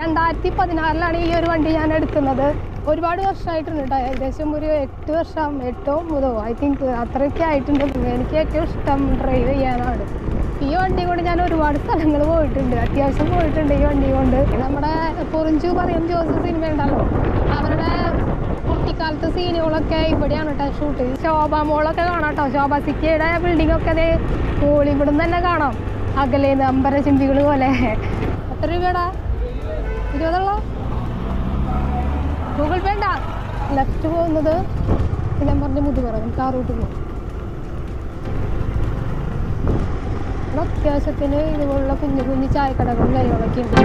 2016 ഈ ഒരു വണ്ടി ഞാൻ എടുക്കുന്നത്. ഒരുപാട് വർഷമായിട്ടുണ്ട് കേട്ടോ. ഏകദേശം ഒരു 8 വർഷം 8 ഐ തിങ്ക് അത്രയൊക്കെ ആയിട്ടുണ്ട്. എനിക്ക് ഏറ്റവും ഇഷ്ടം ഡ്രൈവ് ചെയ്യാനാണ്. ഈ വണ്ടി കൊണ്ട് ഞാൻ ഒരുപാട് സ്ഥലങ്ങൾ പോയിട്ടുണ്ട്, അത്യാവശ്യം പോയിട്ടുണ്ട് ഈ വണ്ടി കൊണ്ട്. നമ്മുടെ പൊറിഞ്ചു പറയും ജോസ് സിനിമ ഉണ്ടല്ലോ, അവരുടെ കുട്ടിക്കാലത്തെ സീനുകളൊക്കെ ഇവിടെയാണ് കേട്ടോ ഷൂട്ട്. ശോഭ മോളൊക്കെ കാണാം കേട്ടോ. ശോഭ സിക്കയുടെ ബിൽഡിംഗ് ഒക്കെ അതേ മോൾ ഇവിടുന്ന് തന്നെ കാണാം, അകലേന്ന് അമ്പരചിമ്പികൾ പോലെ. എത്ര രൂപയുടെ 20 ഗൂഗിൾ പേ ഉണ്ടാ. ലെഫ്റ്റ് പോകുന്നത് ഞാൻ പറഞ്ഞ മുതുപറയും കാറൂട്ട് പോകും. ഇവിടെ അത്യാവശ്യത്തിന് ഇതുപോലുള്ള കുഞ്ഞു കുഞ്ഞു ചായക്കടകളും കാര്യങ്ങളൊക്കെ ഉണ്ട്.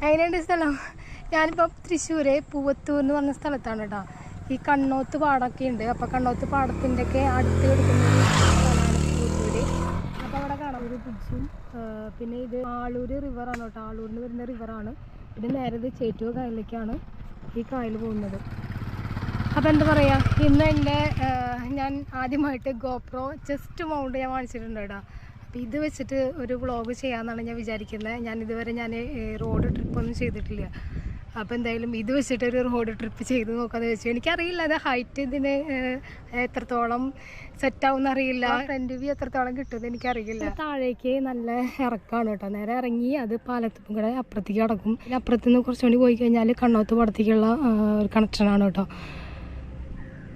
അതിനുണ്ട് സ്ഥലം. ഞാനിപ്പോൾ തൃശ്ശൂർ പൂവത്തൂർ എന്ന് പറഞ്ഞ സ്ഥലത്താണ് കേട്ടോ. ഈ കണ്ണോത്ത് പാടമൊക്കെ ഉണ്ട്. അപ്പോൾ കണ്ണോത്ത് പാടത്തിൻ്റെ ഒക്കെ അടുത്ത് കിടക്കുന്ന സ്ഥലമാണ് പൂവത്തൂർ. അപ്പോൾ അവിടെ കാണാം ഒരു ബ്രിഡ്ജും. പിന്നെ ഇത് ആളൂർ റിവറാണ് കേട്ടോ. ആളൂരിൽ നിന്ന് വരുന്ന റിവറാണ്. പിന്നെ നേരെ ഇത് ചേറ്റുവ കായലിലേക്കാണ് ഈ കായൽ പോകുന്നത്. അപ്പോൾ എന്താ പറയുക, ഇന്ന് ഞാൻ ആദ്യമായിട്ട് ഗോപ്രോ ജസ്റ്റ് മൗണ്ട് ഞാൻ വാങ്ങിച്ചിട്ടുണ്ട് കേട്ടോ. അപ്പോൾ ഇത് വെച്ചിട്ട് ഒരു വ്ളോഗ് ചെയ്യാമെന്നാണ് ഞാൻ വിചാരിക്കുന്നത്. ഇതുവരെ റോഡ് ട്രിപ്പൊന്നും ചെയ്തിട്ടില്ല. അപ്പോൾ എന്തായാലും ഇത് വെച്ചിട്ടൊരു റോഡ് ട്രിപ്പ് ചെയ്ത് നോക്കാമെന്ന് വെച്ചു. എനിക്കറിയില്ല അത് ഹൈറ്റ് ഇതിന് എത്രത്തോളം സെറ്റാവും അറിയില്ല, ഫ്രണ്ട് വ്യൂ എത്രത്തോളം കിട്ടുമെന്ന് എനിക്കറിയില്ല. താഴേക്ക് നല്ല ഇറക്കമാണ് കേട്ടോ. നേരെ ഇറങ്ങി അത് പാലത്തും കൂടെ അപ്പുറത്തേക്ക് കിടക്കും. പിന്നെ അപ്പുറത്തുനിന്ന് കുറച്ചുകൂടി പോയി കഴിഞ്ഞാൽ കണ്ണോത്ത് പടത്തേക്കുള്ള ഒരു കണക്ഷനാണ് കേട്ടോ.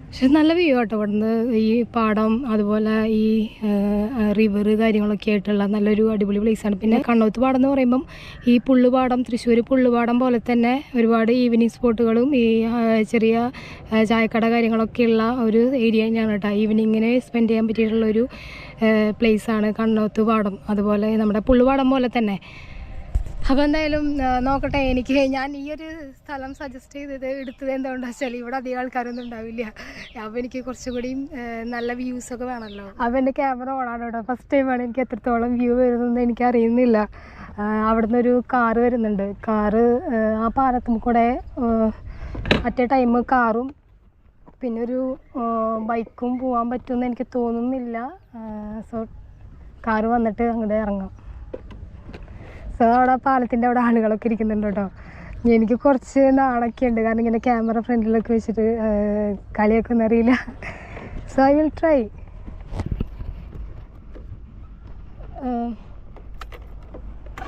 പക്ഷെ നല്ല വ്യൂ കേട്ടോ ഇവിടുന്ന്. ഈ പാടം അതുപോലെ ഈ റിവർ കാര്യങ്ങളൊക്കെ ആയിട്ടുള്ള നല്ലൊരു അടിപൊളി പ്ലേസാണ്. പിന്നെ കണ്ണോത്ത് പാടം എന്ന് പറയുമ്പം ഈ പുള്ളുപാടം, തൃശ്ശൂർ പുള്ളുപാടം പോലെ തന്നെ ഒരുപാട് ഈവനിങ് സ്പോട്ടുകളും ഈ ചെറിയ ചായക്കട കാര്യങ്ങളൊക്കെയുള്ള ഒരു ഏരിയ തന്നെയാണ് കേട്ടോ. ഈവനിങ്ങിന് സ്പെൻഡ് ചെയ്യാൻ പറ്റിയിട്ടുള്ളൊരു പ്ലേസാണ് കണ്ണോത്ത് പാടം. അതുപോലെ നമ്മുടെ പുള്ളുപാടം പോലെ തന്നെ. അപ്പോൾ എന്തായാലും നോക്കട്ടെ. ഞാൻ ഈ ഒരു സ്ഥലം സജസ്റ്റ് എടുത്തത് എന്തുകൊണ്ടാണെന്ന് വെച്ചാൽ ഇവിടെ അധികം ആൾക്കാരൊന്നും ഉണ്ടാവില്ല. അപ്പോൾ എനിക്ക് കുറച്ചും കൂടി നല്ല വ്യൂസൊക്കെ വേണമല്ലോ. അപ്പോൾ എൻ്റെ ക്യാമറ ഓണാണ് കേട്ടോ. ഫസ്റ്റ് ടൈമാണ്. എനിക്ക് എത്രത്തോളം വ്യൂ വരുന്നതെന്ന് എനിക്കറിയുന്നില്ല. അവിടെ നിന്നൊരു കാറ് വരുന്നുണ്ട്. കാറ് ആ പാലത്തും കൂടെ അറ്റ് എ ടൈം കാറും പിന്നെ ഒരു ബൈക്കും പോകാൻ പറ്റുമെന്ന് എനിക്ക് തോന്നുന്നില്ല. സോ കാറ് വന്നിട്ട് അങ്ങോട്ട് ഇറങ്ങാം. സോ അവിടെ പാലത്തിൻ്റെ അവിടെ ആളുകളൊക്കെ ഇരിക്കുന്നുണ്ട് കേട്ടോ. എനിക്ക് കുറച്ച് നാണൊക്കെ ഉണ്ട്, കാരണം ഇങ്ങനെ ക്യാമറ ഫ്രണ്ടിലൊക്കെ വെച്ചിട്ട് കളിയൊക്കെ ഒന്നും അറിയില്ല. So I will try.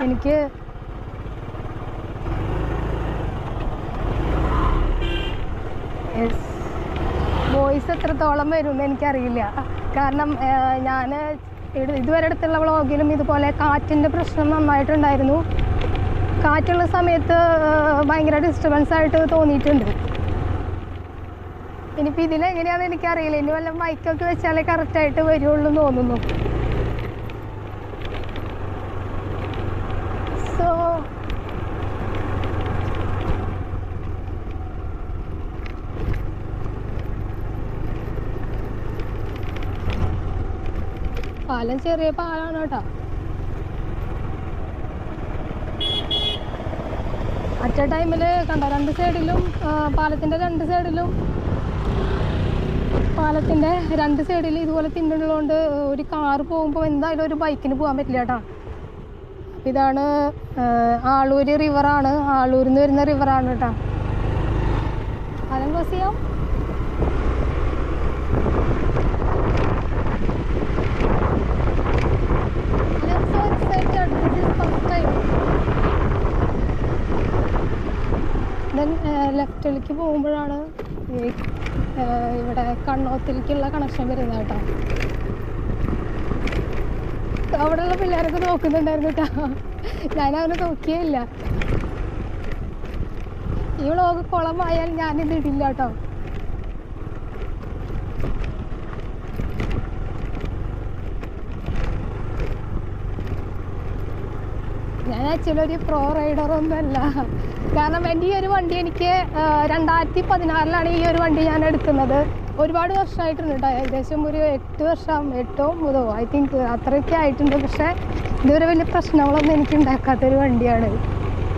എനിക്ക് വോയിസ് എത്രത്തോളം വരുമെന്ന് എനിക്കറിയില്ല. കാരണം ഞാൻ ഇതുവരെ അടുത്തുള്ള വ്ളോഗിലും ഇതുപോലെ കാറ്റിൻ്റെ പ്രശ്നം നന്നായിട്ടുണ്ടായിരുന്നു. കാറ്റുള്ള സമയത്ത് ഭയങ്കര ഡിസ്റ്റർബൻസ് ആയിട്ട് തോന്നിയിട്ടുണ്ട്. ഇനിയിപ്പോൾ ഇതിലെങ്ങനെയാണെന്ന് എനിക്കറിയില്ല. ഇനി വല്ല മൈക്കൊക്കെ വെച്ചാലേ കറക്റ്റായിട്ട് വരുള്ളൂ എന്ന് തോന്നുന്നു. സോ പാലം ചെറിയ പാലാണ് കേട്ടോ. അറ്റ് എ ടൈമിൽ കണ്ട രണ്ട് സൈഡിലും പാലത്തിൻ്റെ രണ്ട് സൈഡിൽ ഇതുപോലെ തിന്നുള്ളതുകൊണ്ട് ഒരു കാറ് പോകുമ്പോൾ എന്തായാലും ഒരു ബൈക്കിന് പോകാൻ പറ്റില്ല കേട്ടോ. ഇതാണ് ആളൂർ റിവറാണ്. ആളൂരിൽ നിന്ന് വരുന്ന റിവറാണ് കേട്ടോ. പാലം ക്രോസ് ചെയ്യാം. ദെൻ ലെഫ്റ്റിലേക്ക് പോകുമ്പോഴാണ് ഇവിടെ കണ്ണോത്തിലേക്കുള്ള കണക്ഷൻ വരുന്നത് കേട്ടോ. അവിടെയുള്ള പിള്ളേരൊക്കെ നോക്കുന്നുണ്ടായിരുന്നു കേട്ടോ. ഞാനവനെ നോക്കിയേ ഇല്ല. ഈ വ്ളോഗ് കുളമായാൽ ഞാനിത് ഇടില്ല കേട്ടോ. ആക്ച്വലി ഒരു പ്രോ റൈഡറൊന്നുമല്ല. കാരണം എൻ്റെ ഈ ഒരു വണ്ടി എനിക്ക് 2016 ഈ ഒരു വണ്ടി ഞാൻ എടുക്കുന്നത്. ഒരുപാട് വർഷമായിട്ടുണ്ട് കേട്ടോ, ഏകദേശം ഒരു 8 വർഷം 8-9 ഐ തിങ്ക് അത്രയൊക്കെ ആയിട്ടുണ്ട്. പക്ഷേ ഇതുവരെ വലിയ പ്രശ്നങ്ങളൊന്നും എനിക്ക് ഉണ്ടാക്കാത്തൊരു വണ്ടിയാണ്.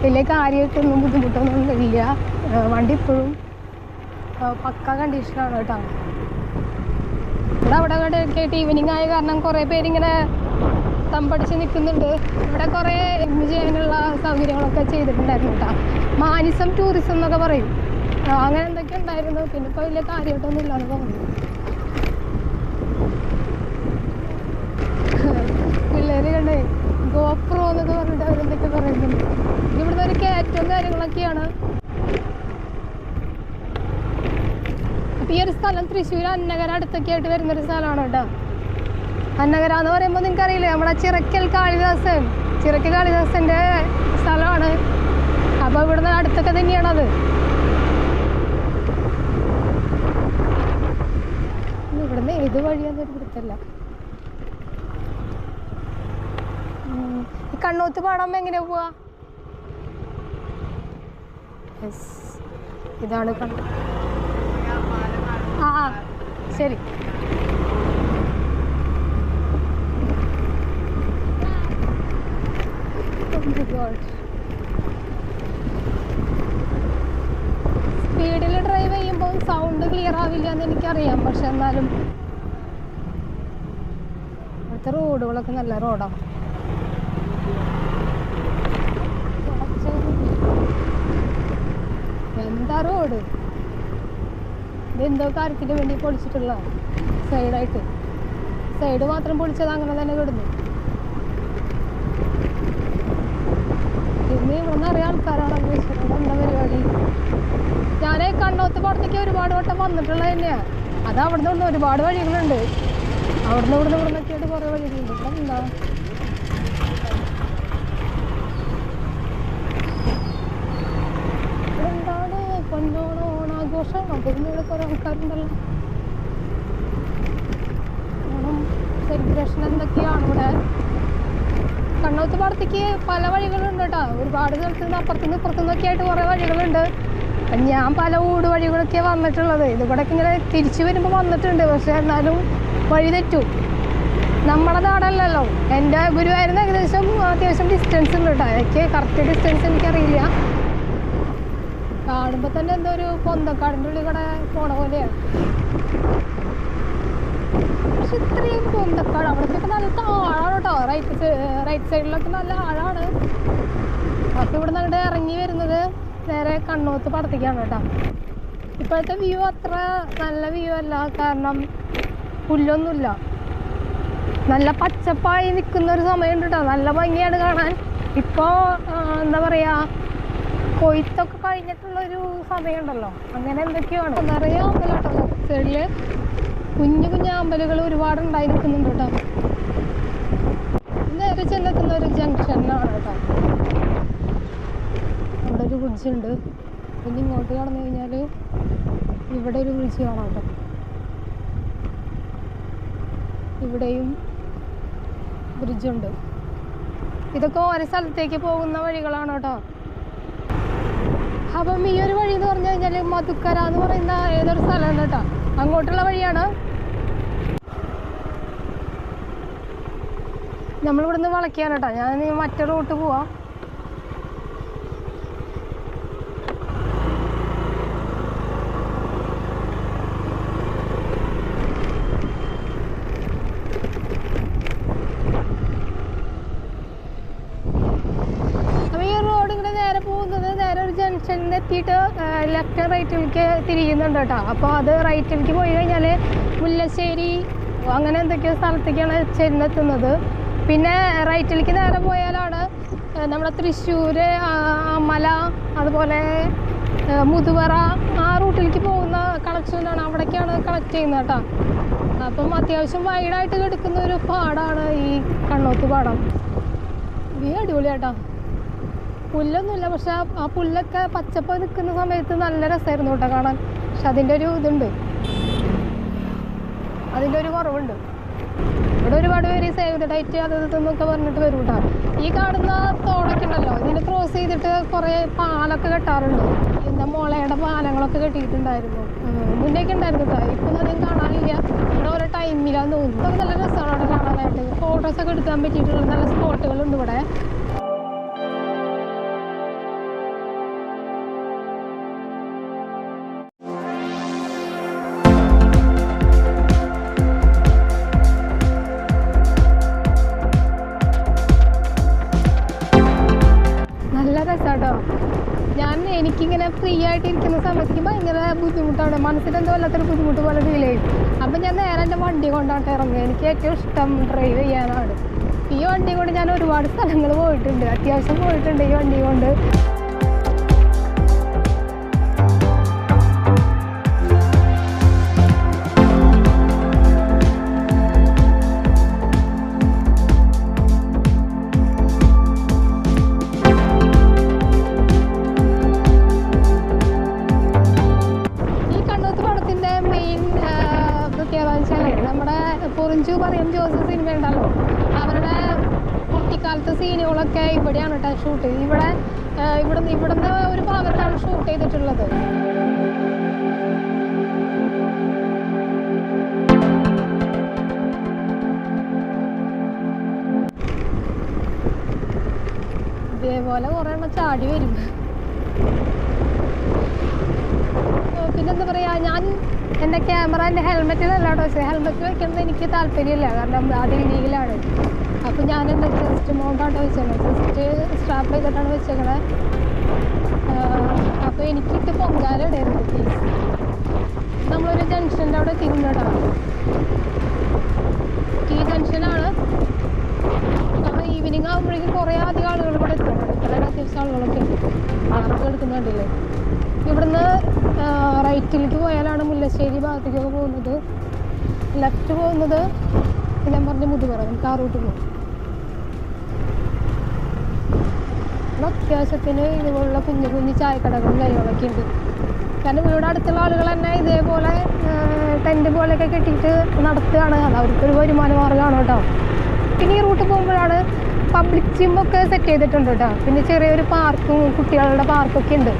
വലിയ കാര്യമായിട്ടൊന്നും ബുദ്ധിമുട്ടൊന്നും ഇല്ല. വണ്ടി ഇപ്പോഴും പക്ക കണ്ടീഷനാണ് കേട്ടോ. ഇവിടെ അവിടെ ആയിട്ട് ഈവനിങ് ആയ കാരണം കുറേ പേരിങ്ങനെ തമ്പടിച്ച് നിൽക്കുന്നുണ്ട്. ഇവിടെ കുറേ ചെയ്യാനുള്ള സൗകര്യങ്ങളൊക്കെ ചെയ്തിട്ടുണ്ടായിരുന്നു കേട്ടോ. മാനിസം ടൂറിസം എന്നൊക്കെ പറയും, അങ്ങനെ എന്തൊക്കെ ഉണ്ടായിരുന്നു. പിന്നെ ഇപ്പോൾ വലിയ കാര്യമായിട്ടൊന്നും ഇല്ലാന്ന് തോന്നുന്നു. പിള്ളേര് കണ്ടേ ഗോപ്രോ എന്നൊക്കെ പറഞ്ഞിട്ട് അവരെന്തൊക്കെ പറയുന്നുണ്ട്. ഇവിടുന്ന് ഒരു കയറ്റവും കാര്യങ്ങളൊക്കെയാണ്. ഈ ഒരു സ്ഥലം തൃശ്ശൂർ അന്നകര അടുത്തൊക്കെ ആയിട്ട് വരുന്നൊരു സ്ഥലമാണ് കേട്ടോ. അന്നകര എന്ന് പറയുമ്പോൾ നിങ്ങൾക്കറിയില്ലേ, നമ്മുടെ ചിറക്കൽ കാളിദാസൻ്റെ സ്ഥലമാണ്. അപ്പോൾ ഇവിടുന്ന് അടുത്തൊക്കെ തന്നെയാണത്. ഇവിടുന്ന് ഏത് വഴിയാന്നൊരു പിടുത്തല്ല. ഈ കണ്ണൂത്ത് പാടാൻ എങ്ങനെയാ പോവാ? ഇതാണ് കണ്ണൂർ. ആ ശരി. സ്പീഡിൽ ഡ്രൈവ് ചെയ്യുമ്പോൾ സൗണ്ട് ക്ലിയർ ആവില്ല എന്ന് എനിക്കറിയാം. പക്ഷെ എന്നാലും ഇവിടുത്തെ റോഡുകളൊക്കെ നല്ല റോഡാണ്. എന്താ റോഡ് ഇതെന്തോ കാര്യത്തിന് വേണ്ടി പൊളിച്ചിട്ടുള്ള സൈഡായിട്ട്. സൈഡ് മാത്രം പൊളിച്ചത് അങ്ങനെ തന്നെ കിടന്നു. ഇന്ന് ഇവിടെ നിറയെ ആൾക്കാരാണെന്ന് വെച്ചിട്ടുണ്ട്. എന്താ പരിപാടി? ഞാൻ കണ്ണോത്ത് പാടത്തേക്ക് ഒരുപാട് വട്ടം വന്നിട്ടുള്ളത് തന്നെയാണ്. അത് അവിടെ നിന്ന് ഒരുപാട് വഴികളുണ്ട്. അവിടുന്ന് ഇവിടുന്നൊക്കെ ആയിട്ട് കുറേ വഴികളുണ്ട്. ഇവിടെ എന്താ എന്താണ് പൊന്നോണം ഓണാഘോഷം? അതിന് ഇവിടെ കുറേ ആൾക്കാരുണ്ടല്ലോ. ഓണം സെലിബ്രേഷൻ എന്തൊക്കെയാണ് ഇവിടെ. കണ്ണോത്ത് പാടത്തേക്ക് പല വഴികളുണ്ട് കേട്ടോ. ഒരുപാട് സ്ഥലത്ത് നിന്ന് അപ്പുറത്തുനിന്ന് ഇപ്പുറത്തുനിന്നൊക്കെ ആയിട്ട് കുറേ വഴികളുണ്ട്. അപ്പം ഞാൻ പല ഊട് വഴികളൊക്കെ വന്നിട്ടുള്ളത്. ഇതിവിടേക്ക് ഇങ്ങനെ തിരിച്ചു വരുമ്പോൾ വന്നിട്ടുണ്ട്. പക്ഷെ എന്നാലും വഴി തെറ്റും. നമ്മുടെ നാടല്ലല്ലോ. എൻ്റെ ഗുരുവായൂരിന്ന് ഏകദേശം അത്യാവശ്യം ഡിസ്റ്റൻസ് ഉണ്ട് കേട്ടോ. എനിക്ക് കറക്റ്റ് ഡിസ്റ്റൻസ് എനിക്കറിയില്ല. കാണുമ്പോൾ തന്നെ എന്തോ ഒരു പൊന്തക്കാടിൻ്റെ ഉള്ളിൽ കൂടെ പോണ പോലെയാണ്. പക്ഷെ ഇത്രയും പൊന്തക്കാട് അവിടേക്കൊക്കെ നല്ല ആഴാണ് കേട്ടോ. റൈറ്റ് സൈഡിലൊക്കെ നല്ല ആഴാണ്. അപ്പോൾ ഇവിടെ നിന്ന് അങ്ങോട്ട് ഇറങ്ങി വരുന്നത് നേരെ കണ്ണോത്ത് പടത്തേക്കാണ് കേട്ടോ. ഇപ്പോഴത്തെ വ്യൂ അത്ര നല്ല വ്യൂ അല്ല. കാരണം പുല്ലൊന്നുമില്ല. നല്ല പച്ചപ്പായി നിൽക്കുന്ന ഒരു സമയമുണ്ട് കേട്ടോ. നല്ല ഭംഗിയാണ് കാണാൻ. ഇപ്പോൾ എന്താ പറയുക, കൊയ്ത്തൊക്കെ കഴിഞ്ഞിട്ടുള്ളൊരു സമയമുണ്ടല്ലോ, അങ്ങനെ എന്തൊക്കെയാണ്. നിറയെ അമ്പലം കേട്ടോ. സൈഡിൽ കുഞ്ഞു കുഞ്ഞു അമ്പലുകൾ ഒരുപാട് ഉണ്ടായി നിൽക്കുന്നുണ്ട് കേട്ടോ. നേരെ ചെന്നെത്തുന്ന ഒരു ജംഗ്ഷനാണ് കേട്ടോ. അവിടെ ഒരു ബ്രിഡ്ജ് ഉണ്ട്. പിന്നെ ഇങ്ങോട്ട് കടന്നു കഴിഞ്ഞാൽ ഇവിടെ ഒരു ബ്രിഡ്ജ് കാണാം കേട്ടോ. ഇവിടെയും ബ്രിഡ്ജുണ്ട്. ഇതൊക്കെ ഓരോ സ്ഥലത്തേക്ക് പോകുന്ന വഴികളാണ് കേട്ടോ. അപ്പം ഈ ഒരു വഴി എന്ന് പറഞ്ഞു കഴിഞ്ഞാൽ മധുക്കര എന്ന് പറയുന്ന ഏതൊരു സ്ഥലമാണ് കേട്ടോ. അങ്ങോട്ടുള്ള വഴിയാണ്. നമ്മളിവിടുന്ന് വളയ്ക്കാണ് കേട്ടോ. ഞാൻ മറ്റേ റൂട്ട് പോവാം. ജംഗ്ഷനിൽ എത്തിയിട്ട് ലെഫ്റ്റ് റൈറ്റിലേക്ക് തിരിയുന്നുണ്ട് കേട്ടോ. അപ്പോൾ അത് റൈറ്റിലേക്ക് പോയി കഴിഞ്ഞാൽ മുല്ലശ്ശേരി അങ്ങനെ എന്തൊക്കെയോ സ്ഥലത്തേക്കാണ് ചെന്നെത്തുന്നത്. പിന്നെ റൈറ്റിലേക്ക് നേരെ പോയാലാണ് നമ്മുടെ തൃശ്ശൂർ, അമല, അതുപോലെ മുതുവറ ആ റൂട്ടിലേക്ക് പോകുന്ന കണക്ഷനാണ്. അവിടേക്കാണ് കണക്ട് ചെയ്യുന്നത് കേട്ടോ. അപ്പം അത്യാവശ്യം വൈഡായിട്ട് കിടക്കുന്ന ഒരു പാടാണ് ഈ കണ്ണോത്ത് പാടം. ഈ അടിപൊളിയാട്ടോ. പുല്ലൊന്നുമില്ല, പക്ഷെ ആ പുല്ലൊക്കെ പച്ചപ്പ് നിൽക്കുന്ന സമയത്ത് നല്ല രസമായിരുന്നു കേട്ടോ കാണാൻ. പക്ഷെ അതിൻ്റെ ഒരു ഇതുണ്ട്, അതിൻ്റെ ഒരു കുറവുണ്ട്. ഇവിടെ ഒരുപാട് പേര് അപകടമായിട്ട് അത് ഇതെന്നൊക്കെ പറഞ്ഞിട്ട് വരും കേട്ടോ. ഈ കാണുന്ന തോടൊക്കെ ഉണ്ടല്ലോ, ഇതിനെ ക്രോസ് ചെയ്തിട്ട് കുറേ പാലൊക്കെ കെട്ടാറുണ്ട്. എന്താ മുളയുടെ പാലങ്ങളൊക്കെ കെട്ടിയിട്ടുണ്ടായിരുന്നു, മുന്നേക്ക് ഉണ്ടായിരുന്നു കേട്ടോ. ഇപ്പം അധികം കാണാനില്ല. ഇവിടെ ഓരോ ടൈമിലാന്ന് തോന്നുന്നു. അതൊക്കെ നല്ല രസമാണ് അവിടെ കാണാനായിട്ട്. ഫോട്ടോസൊക്കെ എടുക്കാൻ പറ്റിയിട്ടുള്ള നല്ല സ്പോട്ടുകളുണ്ട് ഇവിടെ. എനിക്കിങ്ങനെ ഫ്രീ ആയിട്ട് ഇരിക്കുന്ന സമയത്തേക്ക് ഭയങ്കര ബുദ്ധിമുട്ടാണ്, മനസ്സിലെന്തോ വല്ലാത്തൊരു ബുദ്ധിമുട്ട് പോലെ ഫീൽ ചെയ്യും. അപ്പം ഞാൻ നേരെ എൻ്റെ വണ്ടി കൊണ്ടാട്ട് ഇറങ്ങുക. എനിക്ക് ഏറ്റവും ഇഷ്ടം ഡ്രൈവ് ചെയ്യാനാണ്. ഈ വണ്ടി കൊണ്ട് ഞാൻ ഒരുപാട് സ്ഥലങ്ങൾ പോയിട്ടുണ്ട്, അത്യാവശ്യം പോയിട്ടുണ്ട് ഈ വണ്ടി കൊണ്ട്. പറയും ജോസഫ് സിനിമ ഉണ്ടല്ലോ, അവരുടെ കുട്ടിക്കാലത്തെ സീനുകളൊക്കെ ഇവിടെയാണ് കേട്ടോ ഷൂട്ട്. ഇവിടുന്ന് ഒരു ഭാഗത്താണ് ഷൂട്ട് ചെയ്തിട്ടുള്ളത്. ഇതേപോലെ കുറേ എണ്ണം ചാടി വരും. പിന്നെന്താ പറയുക, ഞാൻ എൻ്റെ ക്യാമറ എൻ്റെ ഹെൽമെറ്റിലല്ല കേട്ടോ വെച്ചത്. ഹെൽമെറ്റ് വെക്കുന്നത് എനിക്ക് താല്പര്യമില്ല, കാരണം അത് ഇല്ലീഗലാണ്. അപ്പോൾ ഞാൻ എന്താ ജസ്റ്റ് മൗണ്ടാണ് വെച്ചേക്കണത്, ജസ്റ്റ് സ്ട്രാപ്പ് ചെയ്തിട്ടാണ് വെച്ചേക്കണത്. അപ്പോൾ എനിക്കിട്ട് പൊങ്കാല ഇടായിരുന്നു. പ്ലീസ്, നമ്മളൊരു ജംഗ്ഷൻ്റെ അവിടെ തിരിഞ്ഞിട്ടാ, ടീ ജംഗ്ഷനാണ്. അപ്പോൾ ഈവനിങ് ആകുമ്പോഴേക്കും കുറേ അധികം ആളുകൾ ഇവിടെ എത്തുന്നുണ്ട്. ഇത്രയും അത്യാവശ്യം ആളുകളൊക്കെ ആർക്കും എടുക്കുന്നുണ്ടല്ലേ. ഇവിടുന്ന് റൈറ്റിലേക്ക് പോയാലാണ് മുല്ലശ്ശേരി ഭാഗത്തേക്കൊക്കെ പോകുന്നത്. ലെഫ്റ്റ് പോകുന്നത് ഞാൻ പറഞ്ഞ മുതുപറ, നമുക്ക് ആ റൂട്ട് പോകും. അത്യാവശ്യത്തിന് ഇതുപോലുള്ള കുഞ്ഞു കുഞ്ഞു ചായക്കടകളും കാര്യങ്ങളൊക്കെ ഉണ്ട്. കാരണം ഇവിടെ അടുത്തുള്ള ആളുകൾ തന്നെ ഇതേപോലെ ടെൻറ്റ് പോലെയൊക്കെ കെട്ടിയിട്ട് നടത്തുകയാണ്. അത് അവർക്കൊരു വരുമാന മാർഗ്ഗമാണ് കേട്ടോ. പിന്നെ ഈ റൂട്ട് പോകുമ്പോഴാണ് പബ്ലിക് ജിമ്മൊക്കെ സെറ്റ് ചെയ്തിട്ടുണ്ട് കേട്ടോ. പിന്നെ ചെറിയൊരു പാർക്കും കുട്ടികളുടെ പാർക്കൊക്കെ ഉണ്ട്.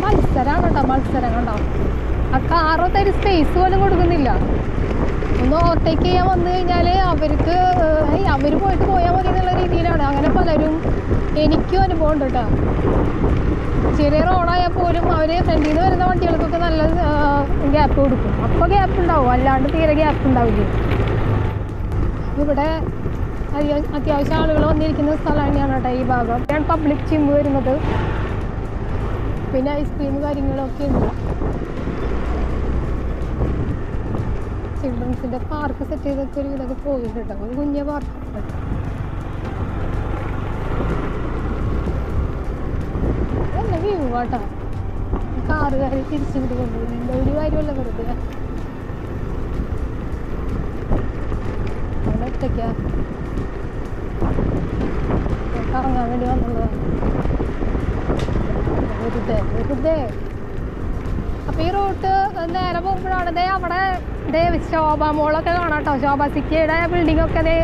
മത്സരമാണ് കേട്ടോ, മത്സരം കണ്ടോ. ആ കാറൊക്കെ ഒരു സ്പേസ് പോലും കൊടുക്കുന്നില്ല. ഒന്ന് ഓവർടേക്ക് ചെയ്യാൻ വന്നു കഴിഞ്ഞാൽ അവർക്ക് അവർ പോയാൽ മതി എന്നുള്ള രീതിയിലാണ്. അങ്ങനെ പലരും എനിക്കും അനുഭവം ഉണ്ട് കേട്ടോ. ചെറിയ റോഡായാൽ പോലും അവർ ഫ്രണ്ടിൽ നിന്ന് വരുന്ന വണ്ടികൾക്കൊക്കെ നല്ല ഗ്യാപ്പ് കൊടുക്കും. അപ്പോൾ ഗ്യാപ്പ് ഉണ്ടാവും, അല്ലാണ്ട് തീരെ ഗ്യാപ്പ് ഉണ്ടാവില്ല. ഇവിടെ അത്യാവശ്യം ആളുകൾ വന്നിരിക്കുന്ന സ്ഥലം തന്നെയാണ് കേട്ടോ ഈ ഭാഗം. ഞാൻ പബ്ലിക് ജിം വരുന്നത്, പിന്നെ ഐസ്ക്രീം കാര്യങ്ങളൊക്കെ ഉണ്ട്. ചിൽഡ്രൻസിൻ്റെ പാർക്ക് സെറ്റ് ചെയ്തൊക്കെ ഒരു ഇതൊക്കെ പോയിട്ടുണ്ട് കേട്ടോ. ഒരു കുഞ്ഞ പാർക്ക് നല്ല വ്യൂ കേട്ടോ. കാറുകാർ തിരിച്ചിട്ട് കൊണ്ടുപോകുന്നുണ്ട്, ഒരു കാര്യമല്ല വെറുതെ. അവിടെ ഒറ്റയ്ക്കാ കറങ്ങാൻ വേണ്ടി വന്നുള്ളതാണ് വെറുതെ. അപ്പോൾ ഈ റൂട്ട് നേരെ പോകുമ്പോഴാണ് അവിടെ ശോഭ മോളൊക്കെ കാണാം കേട്ടോ. ശോഭ സിറ്റിയുടെ ബിൽഡിങ്ങൊക്കെ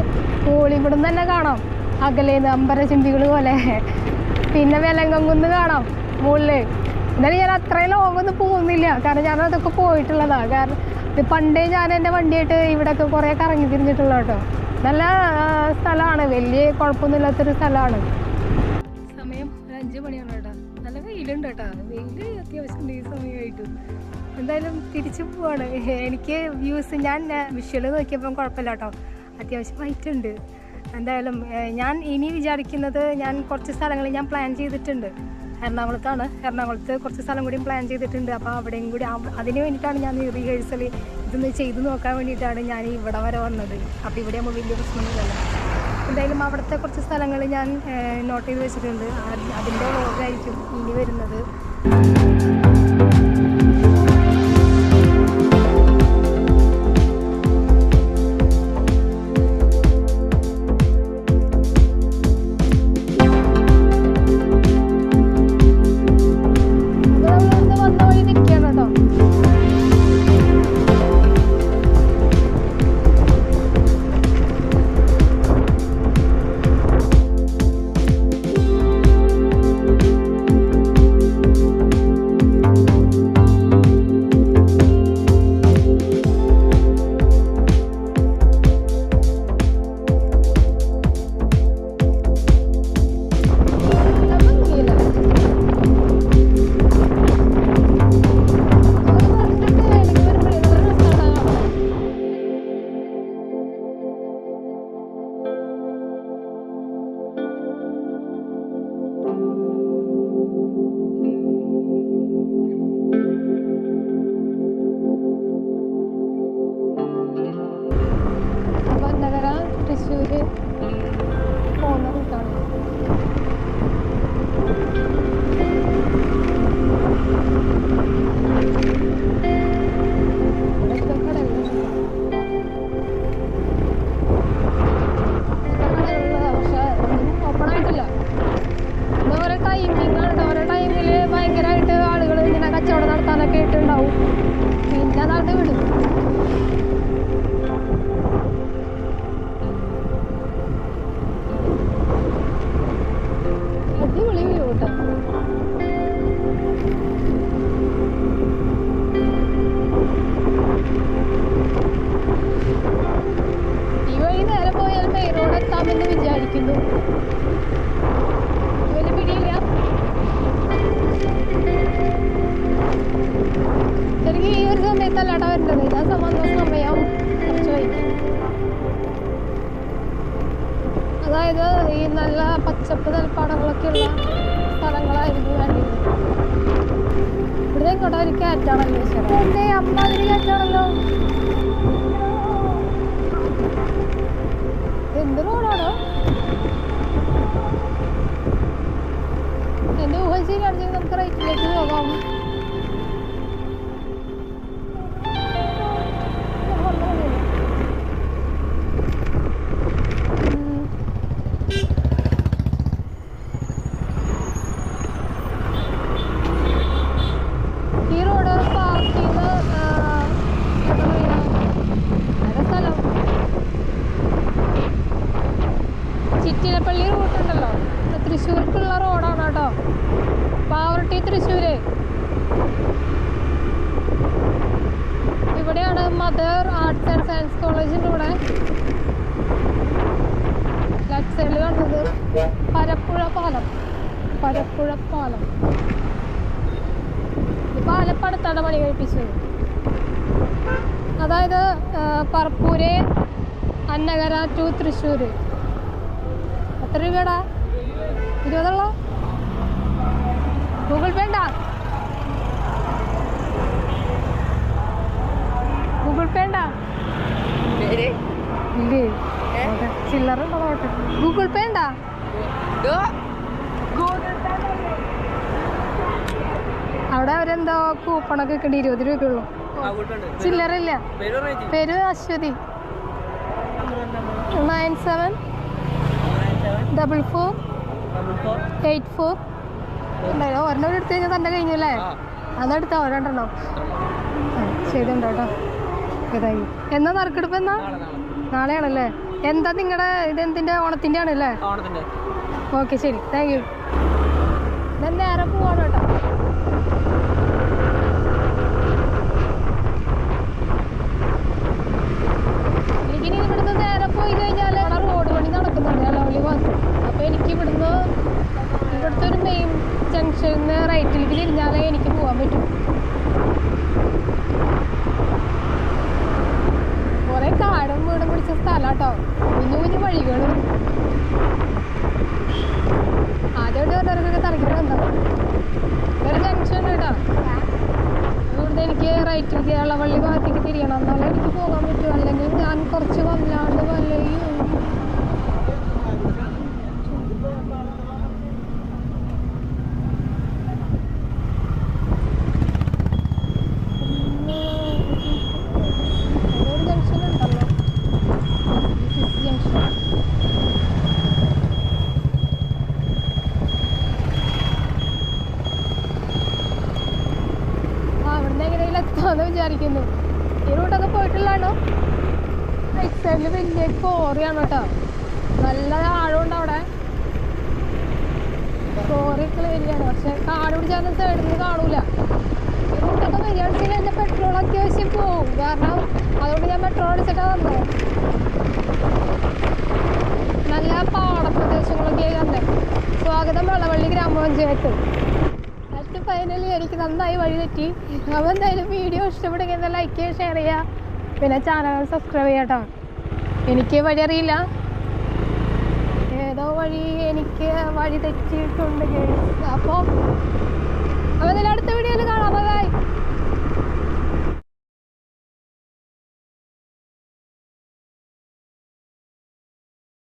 മോളി ഇവിടുന്ന് തന്നെ കാണാം, അകലേന്ന് അമ്പരചിന്തികൾ പോലെ. പിന്നെ വെലങ്കുന്ന് കാണാം മുകളിൽ. എന്നാലും ഞാൻ അത്രയും ലോങ്ങൊന്നും പോകുന്നില്ല, കാരണം ഞാൻ അതൊക്കെ പോയിട്ടുള്ളതാണ്. കാരണം ഇത് പണ്ടേ ഞാൻ എൻ്റെ വണ്ടിയായിട്ട് ഇവിടെയൊക്കെ കുറേ കറങ്ങി തിരിഞ്ഞിട്ടുള്ള കേട്ടോ. നല്ല സ്ഥലമാണ്, വലിയ കുഴപ്പമൊന്നുമില്ലാത്തൊരു സ്ഥലമാണ്. സമയം 5 മണിയാണ് കേട്ടോ. നല്ല വെയിലുണ്ട് കേട്ടോ, വെയിൽ അത്യാവശ്യം ഈ സമയമായിട്ട്. എന്തായാലും തിരിച്ചു പോവാണ്. എനിക്ക് വ്യൂസ് ഞാൻ വിഷ്വൽ നോക്കിയപ്പം കുഴപ്പമില്ല കേട്ടോ, അത്യാവശ്യം ഹൈറ്റ് ഉണ്ട്. എന്തായാലും ഞാൻ ഇനി വിചാരിക്കുന്നത്, ഞാൻ കുറച്ച് സ്ഥലങ്ങൾ ഞാൻ പ്ലാൻ ചെയ്തിട്ടുണ്ട്. എറണാകുളത്താണ്, എറണാകുളത്ത് കുറച്ച് സ്ഥലം കൂടി പ്ലാൻ ചെയ്തിട്ടുണ്ട്. അപ്പോൾ അവിടെയും കൂടി അതിന് വേണ്ടിയിട്ടാണ് ഞാൻ റിഹേഴ്സൽ ഇതൊന്ന് ചെയ്ത് നോക്കാൻ വേണ്ടിയിട്ടാണ് ഞാൻ ഇവിടെ വരെ വന്നത്. അപ്പോൾ ഇവിടെ ആകുമ്പോൾ വലിയ പ്രശ്നമൊന്നുമില്ലല്ലോ. എന്തായാലും അവിടുത്തെ കുറച്ച് സ്ഥലങ്ങൾ ഞാൻ നോട്ട് ചെയ്ത് വെച്ചിട്ടുണ്ട്. അതിൻ്റെ വ്ലോഗായിരിക്കും ഇനി വരുന്നത്. പിന്നെ അതാണ്ട് വിടും. അടിപൊളി വ്യൂ കേട്ടോ. ഈ വഴി നേരെ പോയാൽ മെയിൻ റോഡ് എത്താമെന്ന് വിചാരിക്കുന്നു. വലിയ പിടിയില്ല. ശരിക്കും ഈ ഒരു സമയത്തല്ലാട്ടാ വരേണ്ടത്. ഞാൻ വന്ന സമയം കുറച്ച് വൈകി. അതായത് ഈ നല്ല പച്ചപ്പ് നെൽപ്പാടങ്ങളൊക്കെ ഉള്ള സ്ഥലങ്ങളായിരുന്നു വേണ്ടത്. ഇവിടെ ഇങ്ങോട്ട് ഒരു കയറ്റാണല്ലോ. എന്റെ അമ്മാതിരി കയറ്റാണല്ലോ. എന്ത് റോഡാണോ? എന്റെ ഊഹം ശരിയാണെങ്കിൽ നമുക്ക് റൈറ്റിലേക്ക് പോകാം. ഈ റോഡ് പാർക്ക് ചെയ്ത് സ്ഥലം ചിറ്റിലപ്പള്ളി റൂട്ടുണ്ടല്ലോ, തൃശ്ശൂർക്കുള്ള റോഡാണ് കേട്ടോ. പാവർട്ടി തൃശ്ശൂര്. ഇവിടെയാണ് മദർ ആർട്സ് ആൻഡ് സയൻസ് കോളേജിൻ്റെ ഇവിടെ ലെഫ്റ്റ് സൈഡിൽ കാണുന്നത് പരപ്പുഴ പാലം. പരപ്പുഴ പാലം പാലപ്പടുത്താണ് പണി കഴിപ്പിച്ചത്. അതായത് പറപ്പൂര് അന്നകര ടു തൃശ്ശൂർ. എത്ര രൂപയാടാ? 20 ഗൂഗിൾ പേ ഉണ്ടാ? ഗൂഗിൾ പേ ഉണ്ടാ? ഇല്ലേ? ചില്ലറ ഉണ്ടോട്ടെ. ഗൂഗിൾ പേ ഉണ്ടാ? അവിടെ അവരെന്തോ കൂപ്പണൊക്കെ കിട്ടി 20 രൂപയുള്ളൂ. ചില്ലറില്ല. പേര് അശ്വതി. 97448484 ഉണ്ടായോ? ഒരെണ്ണം എടുത്ത് കഴിഞ്ഞാൽ തന്നെ കഴിഞ്ഞു അല്ലേ? അതെടുത്തോ രണ്ടെണ്ണം. ശരി ഉണ്ടോ കേട്ടോ. ഇതായി എന്നാ നറുക്കെടുപ്പ്? എന്നാ നാളെയാണല്ലേ? എന്താ നിങ്ങളുടെ ഇതെന്തിൻ്റെ? ഓണത്തിൻ്റെ ആണല്ലേ? ഓക്കെ ശരി, താങ്ക് യു. ഞാൻ നേരെ പോവാണ് കേട്ടോ. എനിക്കിനി ഇവിടുന്ന് നേരെ പോയി കഴിഞ്ഞാൽ റോഡ് പണി നടക്കുന്നുണ്ട് അലവലി ഭാഗത്ത്. അപ്പോൾ എനിക്ക് ഇവിടുത്തെ ഒരു മെയിൻ ജംഗ്ഷനിൽ നിന്ന് റൈറ്റിലേക്ക് തിരിഞ്ഞാലേ എനിക്ക് പോകാൻ പറ്റും. കുറേ കാടും വീടും പിടിച്ച സ്ഥലം കേട്ടോ. കുഞ്ഞു കുഞ്ഞു വഴികളും. ആദ്യമായിട്ട് പറഞ്ഞവരൊക്കെ തലക്കിട്ടുണ്ടോ? ഒരു ജംഗ്ഷൻ കേട്ടോ. ഇവിടുന്ന് എനിക്ക് റൈറ്റിലേക്ക് ഇളവള്ളി ഭാഗത്തേക്ക് തിരിയണം. എന്നാലേ എനിക്ക് പോകാൻ പറ്റും. അല്ലെങ്കിൽ ഞാൻ കുറച്ച് വല്ലാണ്ട് വല്ലയും. ഒരു ജംഗ്ഷൻ ഉണ്ടല്ലോ, ജംഗ്ഷൻ. അവിടുന്ന് എങ്ങനെയെങ്കിലും എത്താമെന്ന് വിചാരിക്കുന്നു. ഈ റൂട്ടൊക്കെ പോയിട്ടുള്ളതാണോ? റൈറ്റ് സൈഡിൽ വലിയ കോറിയാണ് കേട്ടോ. നല്ല ആഴമുണ്ട് അവിടെ. കോറിയൊക്കെ വരികയാണ്. പക്ഷെ കാട് പിടിച്ചാൽ സൈഡിൽ നിന്ന് കാണൂല. ഈ റൂട്ടൊക്കെ വരികയാണെങ്കിൽ എൻ്റെ പെട്രോൾ അത്യാവശ്യം പോകും. കാരണം അതുകൊണ്ട് ഞാൻ പെട്രോൾ അടിച്ചിട്ടാണ് വന്നത്. നല്ല പാടപ്രദേശങ്ങളൊക്കെ തന്നെ. സ്വാഗതം വളവള്ളി ഗ്രാമപഞ്ചായത്ത്. ഫൈനലി എനിക്ക് നന്നായി വഴി തെറ്റി. അപ്പോൾ എന്തായാലും വീഡിയോ ഇഷ്ടപ്പെടുമെങ്കിൽ ലൈക്ക് ചെയ്യുക, ഷെയർ ചെയ്യുക, പിന്നെ ചാനൽ സബ്സ്ക്രൈബ് ചെയ്യാം കേട്ടോ. എനിക്ക് വഴി അറിയില്ല. ഏതോ വഴി എനിക്ക് വഴി തെറ്റിയിട്ടുണ്ട്. അപ്പോൾ എന്തായാലും അടുത്ത വീഡിയോയിൽ കാണാം. ബൈ.